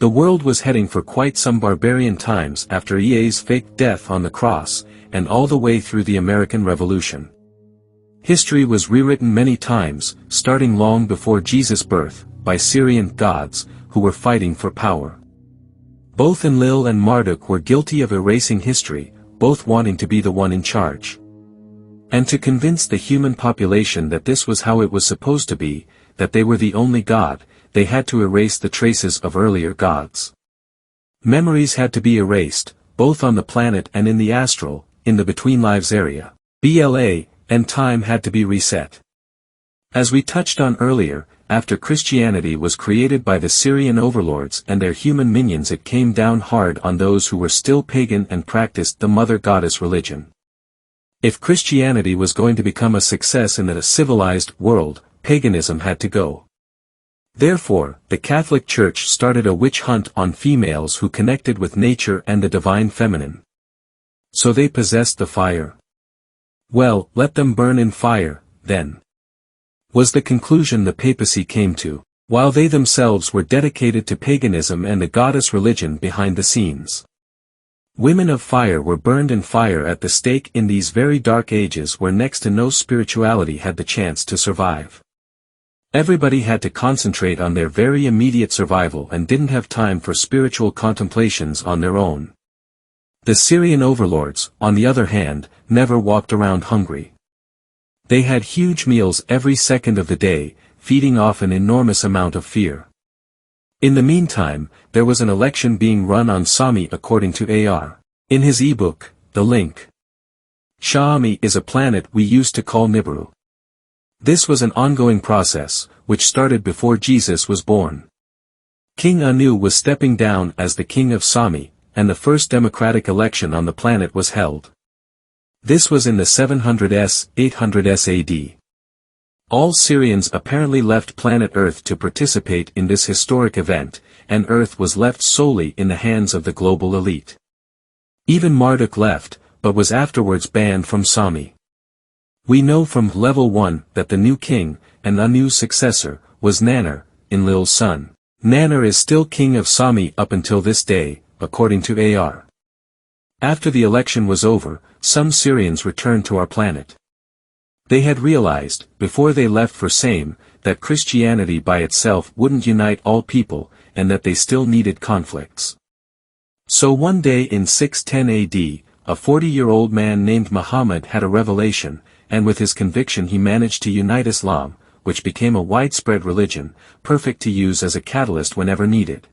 The world was heading for quite some barbarian times after EA's fake death on the cross, and all the way through the American Revolution. History was rewritten many times, starting long before Jesus' birth, by Sirian gods, who were fighting for power. Both Enlil and Marduk were guilty of erasing history, both wanting to be the one in charge. And to convince the human population that this was how it was supposed to be, that they were the only god, they had to erase the traces of earlier gods. Memories had to be erased, both on the planet and in the astral, in the between lives area, BLA, and time had to be reset. As we touched on earlier, after Christianity was created by the Sirian overlords and their human minions, it came down hard on those who were still pagan and practiced the mother goddess religion. If Christianity was going to become a success in a civilized world, paganism had to go. Therefore, the Catholic Church started a witch hunt on females who connected with nature and the divine feminine. So they possessed the fire. Well, let them burn in fire, then. Was the conclusion the papacy came to, while they themselves were dedicated to paganism and the goddess religion behind the scenes. Women of fire were burned in fire at the stake in these very dark ages where next to no spirituality had the chance to survive. Everybody had to concentrate on their very immediate survival and didn't have time for spiritual contemplations on their own. The Sirian overlords, on the other hand, never walked around hungry. They had huge meals every second of the day, feeding off an enormous amount of fear. In the meantime, there was an election being run on Sami according to AR. In his ebook, The Link. Shami is a planet we used to call Nibiru. This was an ongoing process, which started before Jesus was born. King Anu was stepping down as the king of Sami, and the first democratic election on the planet was held. This was in the 700s-800s AD. All Sirians apparently left planet Earth to participate in this historic event, and Earth was left solely in the hands of the global elite. Even Marduk left, but was afterwards banned from Sami. We know from level 1 that the new king, and Anu's successor, was Nannar, Enlil's son. Nannar is still king of Sami up until this day, according to AR. After the election was over, some Sirians returned to our planet. They had realized, before they left for Same, that Christianity by itself wouldn't unite all people, and that they still needed conflicts. So one day in 610 AD, a 40-year-old man named Muhammad had a revelation, and with his conviction he managed to unite Islam, which became a widespread religion, perfect to use as a catalyst whenever needed.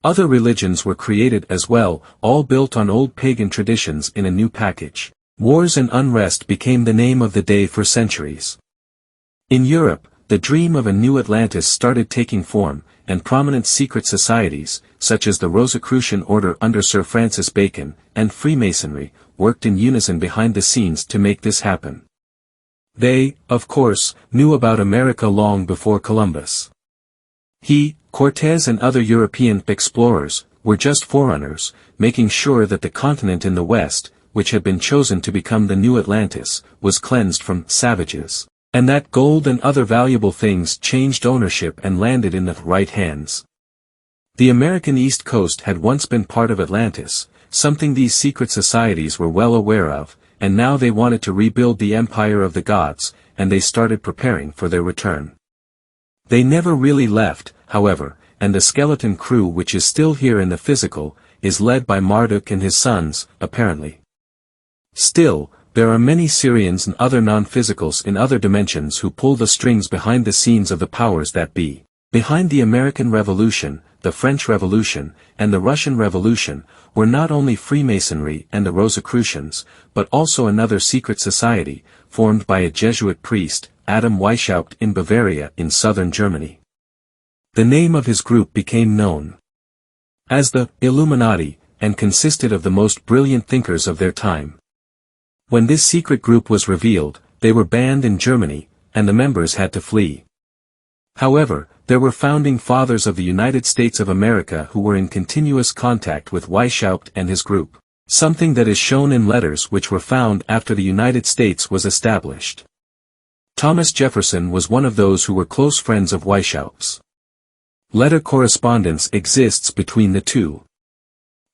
Other religions were created as well, all built on old pagan traditions in a new package. Wars and unrest became the name of the day for centuries. In Europe, the dream of a new Atlantis started taking form, and prominent secret societies, such as the Rosicrucian Order under Sir Francis Bacon, and Freemasonry, worked in unison behind the scenes to make this happen. They, of course, knew about America long before Columbus. He, Cortés and other European explorers, were just forerunners, making sure that the continent in the West, which had been chosen to become the new Atlantis, was cleansed from savages, and that gold and other valuable things changed ownership and landed in the right hands. The American East Coast had once been part of Atlantis, something these secret societies were well aware of, and now they wanted to rebuild the empire of the gods, and they started preparing for their return. They never really left, however, and the skeleton crew, which is still here in the physical, is led by Marduk and his sons, apparently. Still, there are many Sirians and other non-physicals in other dimensions who pull the strings behind the scenes of the powers that be. Behind the American Revolution, the French Revolution, and the Russian Revolution, were not only Freemasonry and the Rosicrucians, but also another secret society, formed by a Jesuit priest, Adam Weishaupt in Bavaria in southern Germany. The name of his group became known as the Illuminati, and consisted of the most brilliant thinkers of their time. When this secret group was revealed, they were banned in Germany, and the members had to flee. However, there were founding fathers of the United States of America who were in continuous contact with Weishaupt and his group, something that is shown in letters which were found after the United States was established. Thomas Jefferson was one of those who were close friends of Weishaupt's. Letter correspondence exists between the two.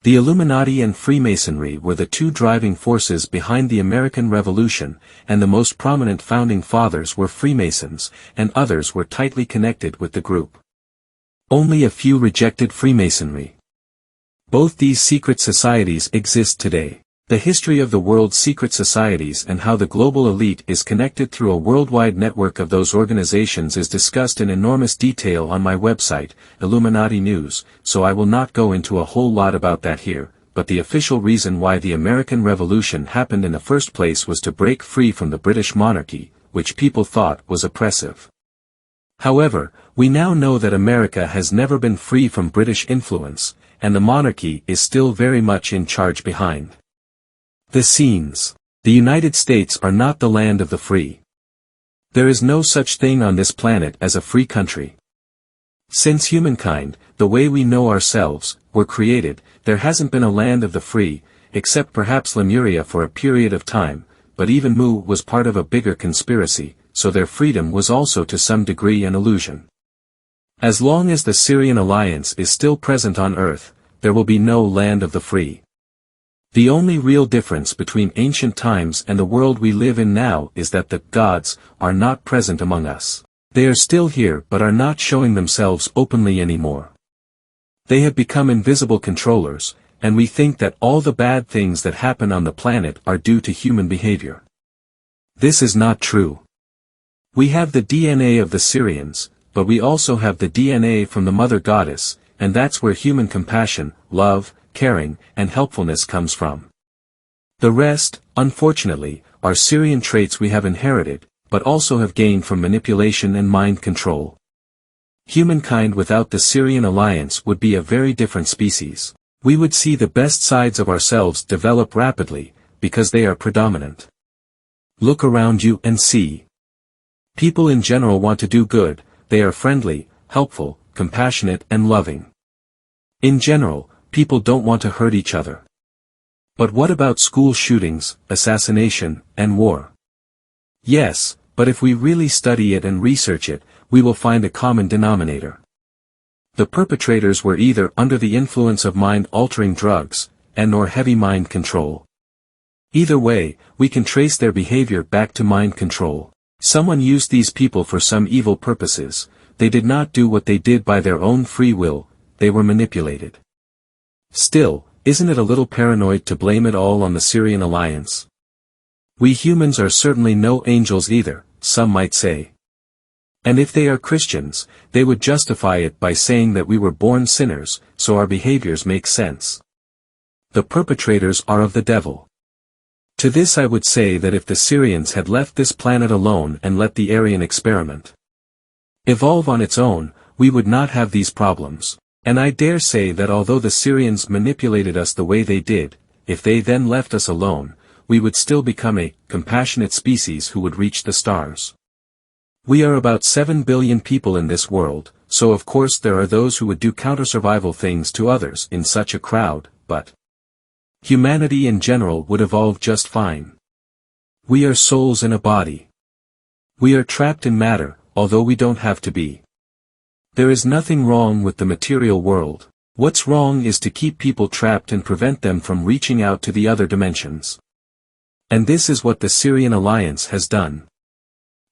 The Illuminati and Freemasonry were the two driving forces behind the American Revolution, and the most prominent founding fathers were Freemasons, and others were tightly connected with the group. Only a few rejected Freemasonry. Both these secret societies exist today. The history of the world's secret societies and how the global elite is connected through a worldwide network of those organizations is discussed in enormous detail on my website, Illuminati News, so I will not go into a whole lot about that here, but the official reason why the American Revolution happened in the first place was to break free from the British monarchy, which people thought was oppressive. However, we now know that America has never been free from British influence, and the monarchy is still very much in charge behind the scenes. The United States are not the land of the free. There is no such thing on this planet as a free country. Since humankind, the way we know ourselves, were created, there hasn't been a land of the free, except perhaps Lemuria for a period of time, but even Mu was part of a bigger conspiracy, so their freedom was also to some degree an illusion. As long as the Sirian Alliance is still present on Earth, there will be no land of the free. The only real difference between ancient times and the world we live in now is that the gods are not present among us. They are still here but are not showing themselves openly anymore. They have become invisible controllers, and we think that all the bad things that happen on the planet are due to human behavior. This is not true. We have the DNA of the Sirians, but we also have the DNA from the Mother Goddess, and that's where human compassion, love, caring, and helpfulness comes from. The rest, unfortunately, are Sirian traits we have inherited, but also have gained from manipulation and mind control. Humankind without the Sirian Alliance would be a very different species. We would see the best sides of ourselves develop rapidly, because they are predominant. Look around you and see. People in general want to do good, they are friendly, helpful, compassionate and loving. In general, people don't want to hurt each other. But what about school shootings, assassination, and war? Yes, but if we really study it and research it, we will find a common denominator. The perpetrators were either under the influence of mind-altering drugs, and/or heavy mind control. Either way, we can trace their behavior back to mind control. Someone used these people for some evil purposes. They did not do what they did by their own free will, they were manipulated. Still, isn't it a little paranoid to blame it all on the Sirian Alliance? We humans are certainly no angels either, some might say. And if they are Christians, they would justify it by saying that we were born sinners, so our behaviors make sense. The perpetrators are of the devil. To this I would say that if the Sirians had left this planet alone and let the Aryan experiment evolve on its own, we would not have these problems. And I dare say that although the Sirians manipulated us the way they did, if they then left us alone, we would still become a compassionate species who would reach the stars. We are about 7 billion people in this world, so of course there are those who would do counter-survival things to others in such a crowd, but humanity in general would evolve just fine. We are souls in a body. We are trapped in matter, although we don't have to be. There is nothing wrong with the material world. What's wrong is to keep people trapped and prevent them from reaching out to the other dimensions. And this is what the Sirian Alliance has done.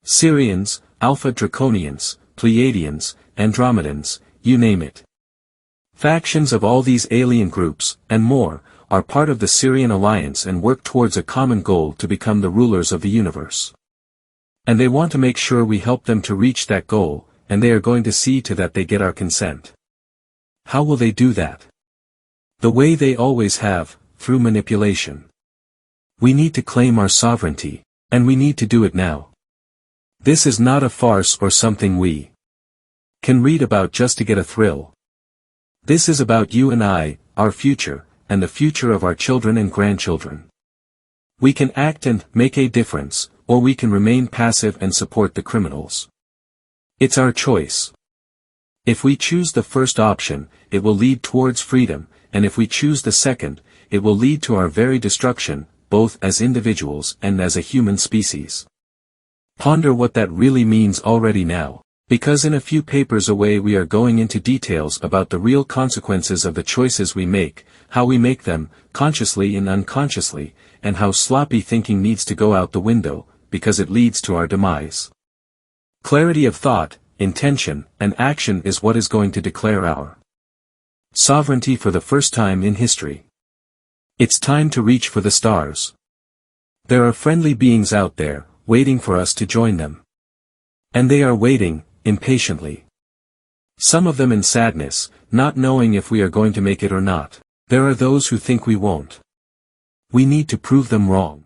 Sirians, AlphaDraconians, Pleiadians, Andromedans, you name it. Factions of all these alien groups, and more, are part of the Sirian Alliance and work towards a common goal to become the rulers of the universe. And they want to make sure we help them to reach that goal, and they are going to see to that they get our consent. How will they do that? The way they always have, through manipulation. We need to claim our sovereignty, and we need to do it now. This is not a farce or something we can read about just to get a thrill. This is about you and I, our future, and the future of our children and grandchildren. We can act and make a difference, or we can remain passive and support the criminals. It's our choice. If we choose the first option, it will lead towards freedom, and if we choose the second, it will lead to our very destruction, both as individuals and as a human species. Ponder what that really means already now. Because in a few papers away we are going into details about the real consequences of the choices we make, how we make them, consciously and unconsciously, and how sloppy thinking needs to go out the window, because it leads to our demise. Clarity of thought, intention, and action is what is going to declare our sovereignty for the first time in history. It's time to reach for the stars. There are friendly beings out there, waiting for us to join them. And they are waiting, impatiently. Some of them in sadness, not knowing if we are going to make it or not. There are those who think we won't. We need to prove them wrong.